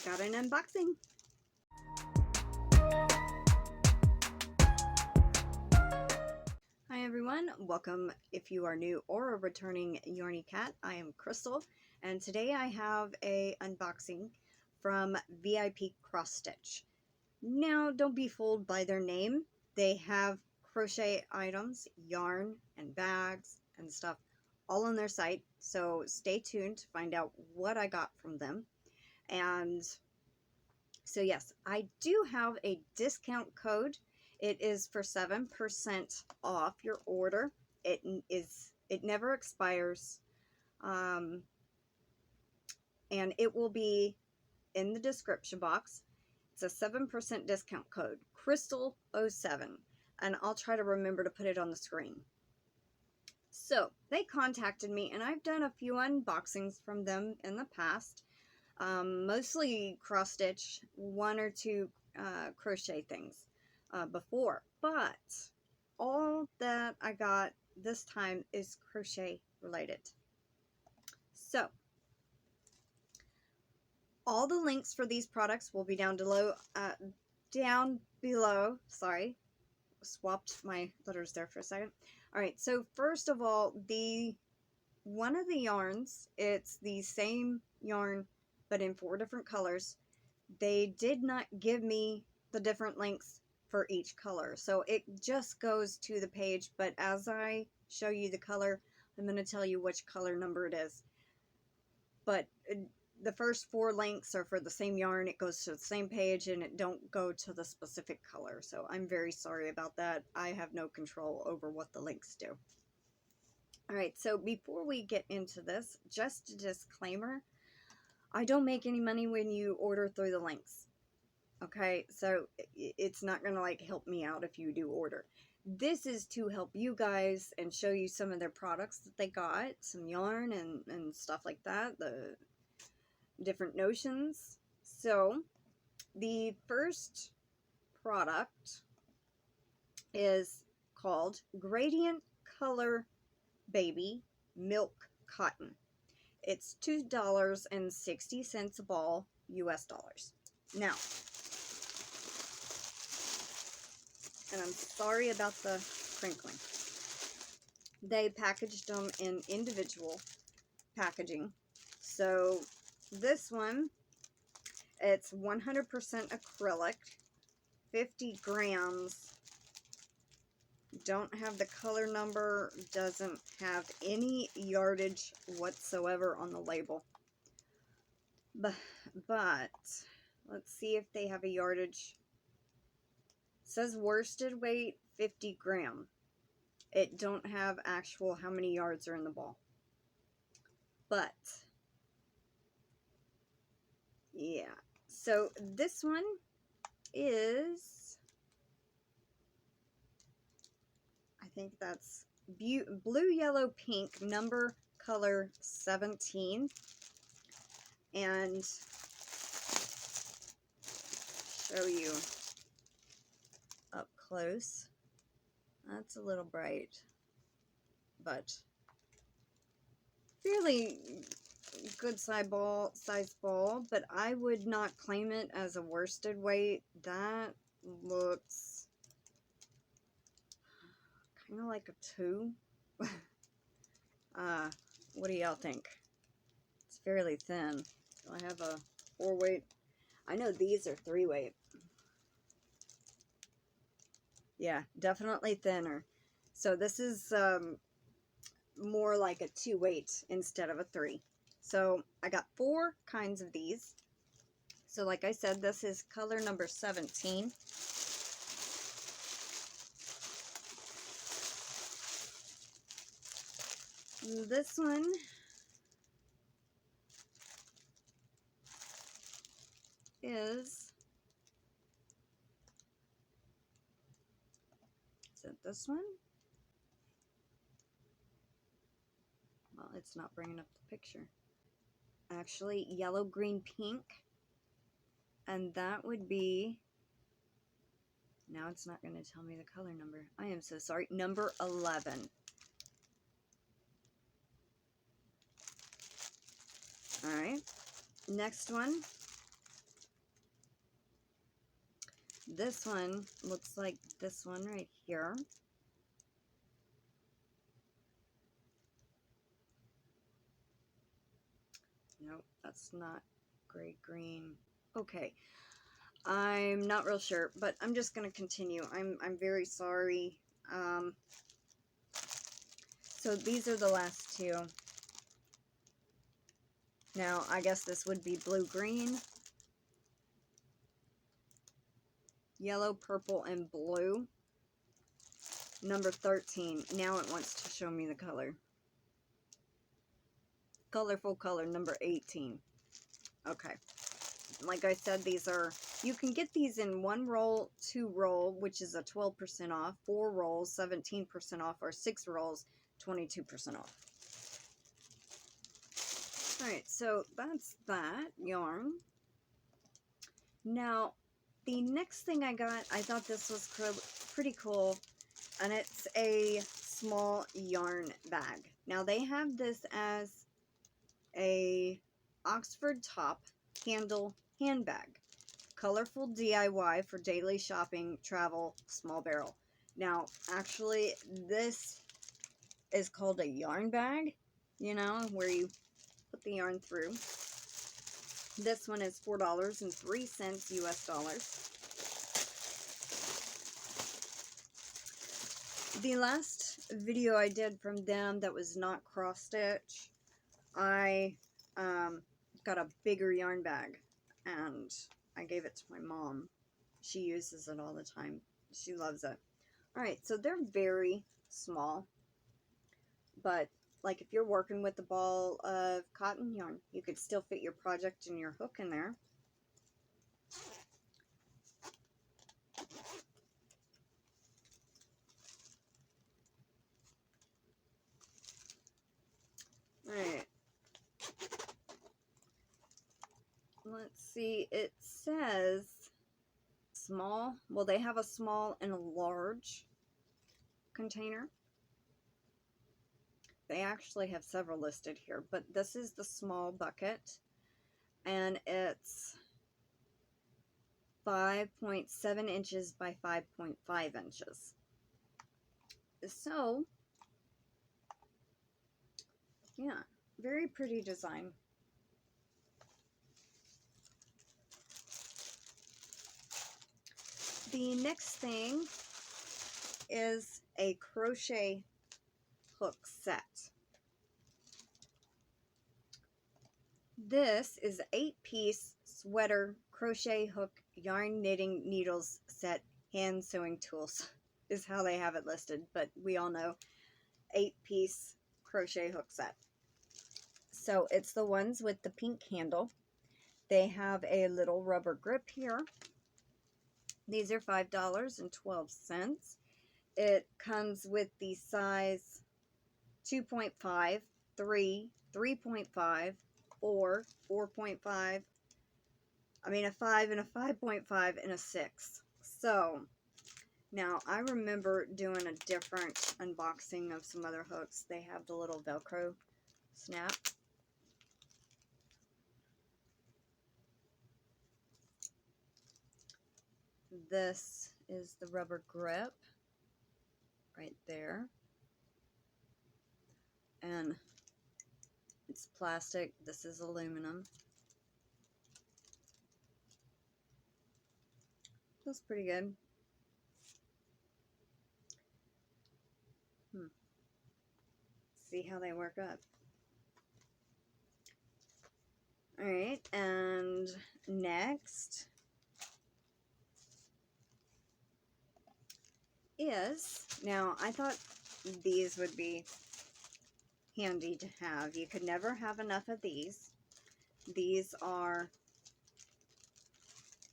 got an unboxing. Hi everyone, welcome if you are new or a returning Yarny Cat. I am Crystal, and today I have a unboxing from VIP Crossstitch. Now, don't be fooled by their name. They have crochet items, yarn, and bags, and stuff all on their site, so stay tuned to find out what I got from them. And so yes, I do have a discount code. It is for 7% off your order. It never expires, and it will be in the description box. It's a 7% discount code, Crystal07, and I'll try to remember to put it on the screen. So they contacted me, and I've done a few unboxings from them in the past, mostly cross stitch, one or two crochet things before, but all that I got this time is crochet related. So all the links for these products will be down below. Sorry, swapped my letters there for a second. All right, so first of all, one of the yarns, it's the same yarn but in 4 different colors. They did not give me the different links for each color, so it just goes to the page, but as I show you the color, I'm going to tell you which color number it is. But the first 4 links are for the same yarn. It goes to the same page, and it don't go to the specific color, so I'm very sorry about that. I have no control over what the links do. Alright, so before we get into this, just a disclaimer, I don't make any money when you order through the links. Okay, so it's not going to like help me out if you do order. This is to help you guys and show you some of their products that they got, some yarn and stuff like that, the different notions. So the first product is called Gradient Color Baby Milk Cotton. It's $2.60 a ball, US dollars. Now, and I'm sorry about the crinkling. They packaged them in individual packaging. So this one, it's 100% acrylic, 50 grams. Don't have the color number, doesn't have any yardage whatsoever on the label. But let's see if they have a yardage. It says worsted weight 50 gram. It don't have actual how many yards are in the ball. But yeah, so this one is, I think that's blue, yellow, pink, number color 17. And show you up close. That's a little bright, but fairly good size ball, but I would not claim it as a worsted weight. That looks kind of like a 2. What do y'all think? It's fairly thin. Do I have a 4 weight? I know these are 3 weight. Yeah, definitely thinner. So this is more like a 2 weight instead of a 3. So I got 4 kinds of these. So like I said, this is color number 17. This one is it this one? Well, it's not bringing up the picture. Actually, yellow, green, pink. And that would be, now it's not going to tell me the color number. I am so sorry. Number 11. Alright. Next one This one looks like this one right here. Nope, that's not gray green. Okay, I'm not real sure, but I'm just gonna continue. I'm very sorry. So these are the last two. Now I guess this would be blue green, yellow, purple, and blue. Number 13. Now it wants to show me the color. Colorful color number 18. Okay. Like I said, these are, you can get these in 1 roll, 2 roll, which is a 12% off, 4 rolls, 17% off, or 6 rolls, 22% off. Alright, so that's that yarn. Now, the next thing I got, I thought this was pretty cool, and it's a small yarn bag. Now, they have this as a Oxford top handle handbag. Colorful DIY for daily shopping, travel, small barrel. Now, actually, this is called a yarn bag, you know, where you put the yarn through. This one is $4.03 US dollars. The last video I did from them that was not cross stitch, I got a bigger yarn bag and I gave it to my mom. She uses it all the time. She loves it. Alright, so they're very small, but like if you're working with a ball of cotton yarn, you could still fit your project and your hook in there. Alright. Let's see, it says small. Well, they have a small and a large container. They actually have several listed here, but this is the small bucket, and it's 5.7 inches by 5.5 inches. So, yeah, very pretty design. The next thing is a crochet hook set. This is an 8-piece sweater crochet hook yarn knitting needles set hand sewing tools is how they have it listed, but we all know 8-piece crochet hook set. So it's the ones with the pink handle. They have a little rubber grip here. These are $5.12. It comes with the size 2.5, 3, 3.5, or 4.5. I mean a 5 and a 5.5 and a 6. So now I remember doing a different unboxing of some other hooks. They have the little Velcro snap. This is the rubber grip right there. And it's plastic. This is aluminum. Feels pretty good. See how they work up. Alright, and next is, now I thought these would be handy to have. You could never have enough of these. These are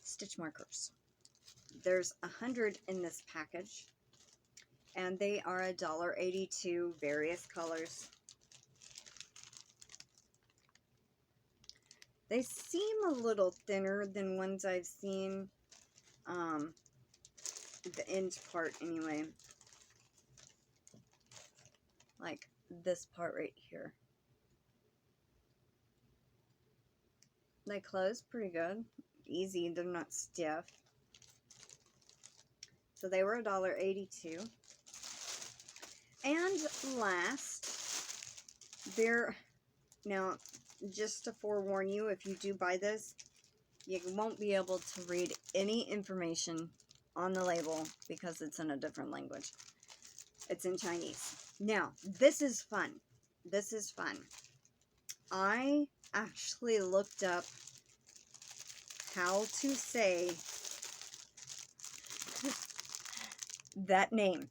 stitch markers. There's 100 in this package, and they are $1.82, various colors. They seem a little thinner than ones I've seen, the end part anyway. Like this part right here. They close pretty good. Easy, they're not stiff. So they were $1.82. And last, now, just to forewarn you, if you do buy this, you won't be able to read any information on the label because it's in a different language. It's in Chinese. Now, this is fun. This is fun. I actually looked up how to say that name.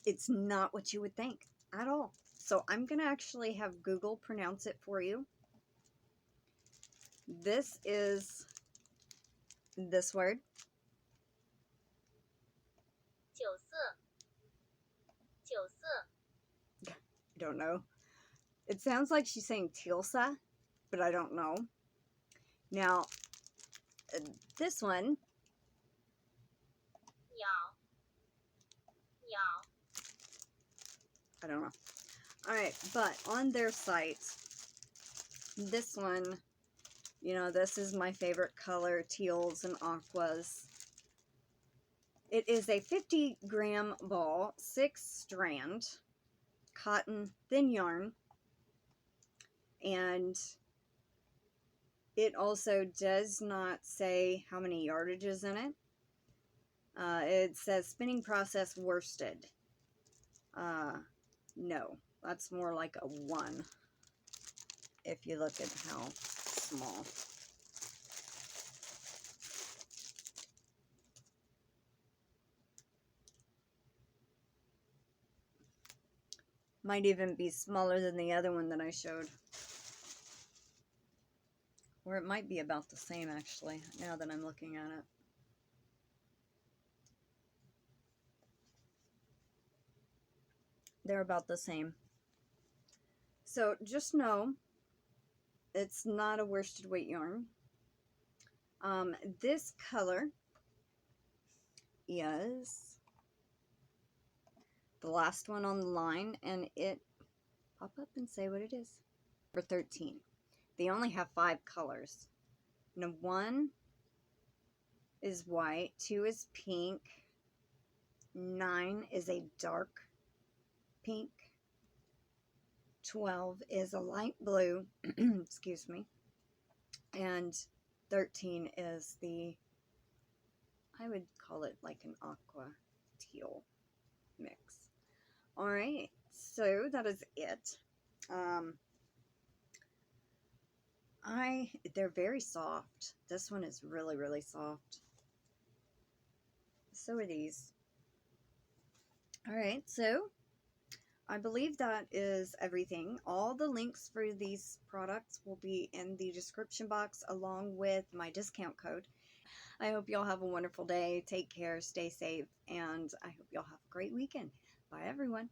It's not what you would think at all. So I'm going to actually have Google pronounce it for you. This is this word. I don't know. It sounds like she's saying Tilsa, but I don't know. Now, this one. I don't know. Alright, but on their site, this one, you know, this is my favorite color, teals and aquas. It is a 50-gram ball, 6-strand, cotton, thin yarn, and it also does not say how many yardage is in it. It says spinning process worsted. No, that's more like a 1 if you look at how small. Might even be smaller than the other one that I showed. Or it might be about the same actually, now that I'm looking at it. They're about the same. So just know it's not a worsted weight yarn. This color is the last one on the line, and it pop up and say what it is. For 13. They only have 5 colors. Now 1 is white, 2 is pink, 9 is a dark pink, 12 is a light blue, excuse me, and 13 is the, I would call it like an aqua teal mix. Alright, so that is it. They're very soft. This one is really, really soft. So are these. Alright, so I believe that is everything. All the links for these products will be in the description box along with my discount code. I hope y'all have a wonderful day. Take care, stay safe, and I hope y'all have a great weekend. Bye, everyone.